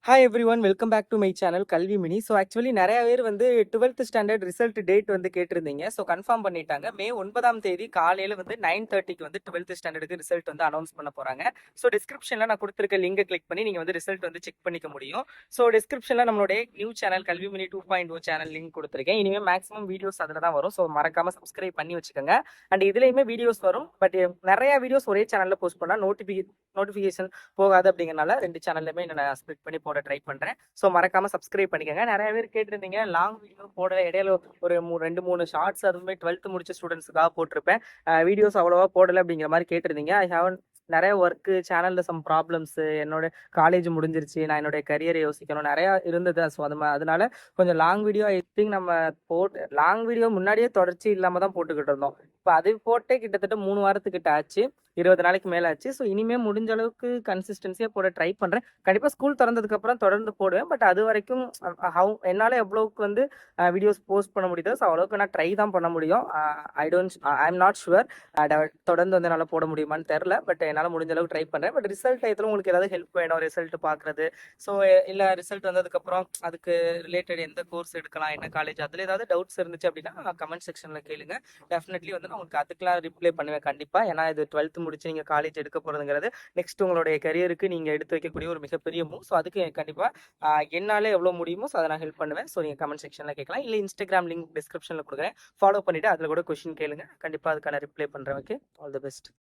Hi everyone welcome back to my channel கல்வி mini. So actually நிறைய பேர் வந்து 12th ஸ்டாண்டர்ட் ரிசல்ட் டேட் வந்து கேட்டிருந்தீங்க. ஸோ கன்ஃபார்ம் பண்ணிட்டாங்க. மே 9ஆம் தேதி காலையில் வந்து 9:30க்கு வந்து 12th ஸ்டாண்டர்டுக்கு ரிசல்ட் வந்து அனௌன்ஸ் பண்ண போகிறாங்க. ஸோ டிஸ்கிரிப்ஷனில் நான் கொடுத்துருக்க லிங்கை கிளிக் பண்ணி நீங்கள் வந்து ரிசல்ட் வந்து செக் பண்ணிக்க முடியும். ஸோ டிஸ்கிரிப்ஷனில் நம்மளுடைய நியூ சேனல் கல்வி மினி 2.0 சேனல் லிங்க் கொடுத்துருக்கேன். இனிமேல் மேக்ஸிமம் வீடியோஸ் அதில் தான் வரும். ஸோ மறக்காமல் சப்ஸ்கிரைப் பண்ணி வச்சுக்கோங்க. அண்ட் இதுலேயுமே வீடியோஸ் வரும். பட் நிறைய வீடியோஸ் ஒரே சேனலில் போஸ்ட் பண்ணால் நோட்டிஃபிகேஷன் போகாது. அப்படிங்கிறனால 2 சேனல்லுமே நான் ஸ்ப்ளிட் பண்ணி போட ட்ரை பண்றேன். ஸோ மறக்காம சப்ஸ்கிரைப் பண்ணிக்கோங்க. நிறைய பேர் கேட்டிருந்தீங்க லாங் வீடியோ போட இடையில ஒரு 2-3 ஷார்ட்ஸ் அதுவுமே 12th முடிச்ச ஸ்டூடெண்ட்ஸுக்காக போட்டிருப்பேன். வீடியோஸ் அவ்வளோவா போடலை அப்படிங்கிற மாதிரி கேட்டிருந்தீங்க. ஐ ஹாவன் நிறைய ஒர்க்கு சேனலில் சம் ப்ராப்ளம்ஸ், என்னோட காலேஜ் முடிஞ்சிருச்சு, நான் என்னுடைய கரியரை யோசிக்கணும், நிறையா இருந்தது. ஸோ அதனால கொஞ்சம் லாங் வீடியோ ஐ திங்க் நம்ம லாங் வீடியோ முன்னாடியே தொடர்ச்சி இல்லாமல் தான் போட்டுக்கிட்டு இருந்தோம். இப்போ அது போட்டே கிட்டத்தட்ட 3 வாரத்துக்கிட்ட ஆச்சு, 20 நாளைக்கு மேலே ஆச்சு. ஸோ இனிமேல் முடிஞ்ச அளவுக்கு கன்சிஸ்டன்சியாக போட ட்ரை பண்ணுறேன். கண்டிப்பாக ஸ்கூல் திறந்ததுக்கப்புறம் தொடர்ந்து போடுவேன். பட் அது வரைக்கும் என்னால் எவ்வளோக்கு வந்து வீடியோஸ் போஸ்ட் பண்ண முடியுதோ ஸோ அவ்வளோக்கு நான் ட்ரை தான் பண்ண முடியும். ஐ எம் நாட் ஷுவர் தொடர்ந்து வந்து என்னால் போட முடியுமான்னு தெரில. பட் என்னால் முடிஞ்ச அளவுக்கு ட்ரை பண்ணுறேன். பட் ரிசல்ட் டயத்தில் உங்களுக்கு ஏதாவது ஹெல்ப் வேணும், ரிசல்ட் பார்க்குறது, ஸோ இல்லை ரிசல்ட் வந்ததுக்கப்புறம் அதுக்கு ரிலேட்டட் எந்த கோர்ஸ் எடுக்கலாம், என்ன காலேஜ், அதில் ஏதாவது டவுட்ஸ் இருந்துச்சு அப்படின்னா கமெண்ட் செக்ஷனில் கேளுங்க. டெஃபினெட்லி வந்து நான் உங்களுக்கு அதுக்கெலாம் ரிப்ளை பண்ணுவேன் கண்டிப்பாக. ஏன்னா இது 12th முடிச்சு நீங்கள் காலேஜ் எடுக்க போகிறதுங்கிறது நெக்ஸ்ட் உங்களுடைய கரியருக்கு நீங்கள் எடுத்து வைக்கக்கூடிய ஒரு மிகப்பெரிய மூவ். ஸோ அதுக்கு கண்டிப்பாக என்னால் எவ்வளோ முடியுமோ ஸோ அதை நான் ஹெல்ப் பண்ணுவேன். ஸோ நீங்கள் கமெண்ட் செக்ஷனில் கேட்கலாம். இல்லை இன்ஸ்டாகிராம் லிங்க் டிஸ்கிரிப்ஷனில் கொடுக்குறேன், ஃபாலோ பண்ணிவிட்டு அதில் கூட கொஷின் கேளுங்க. கண்டிப்பாக அதுக்கான ரிப்ளை பண்ணுறேன். Okay, all the best.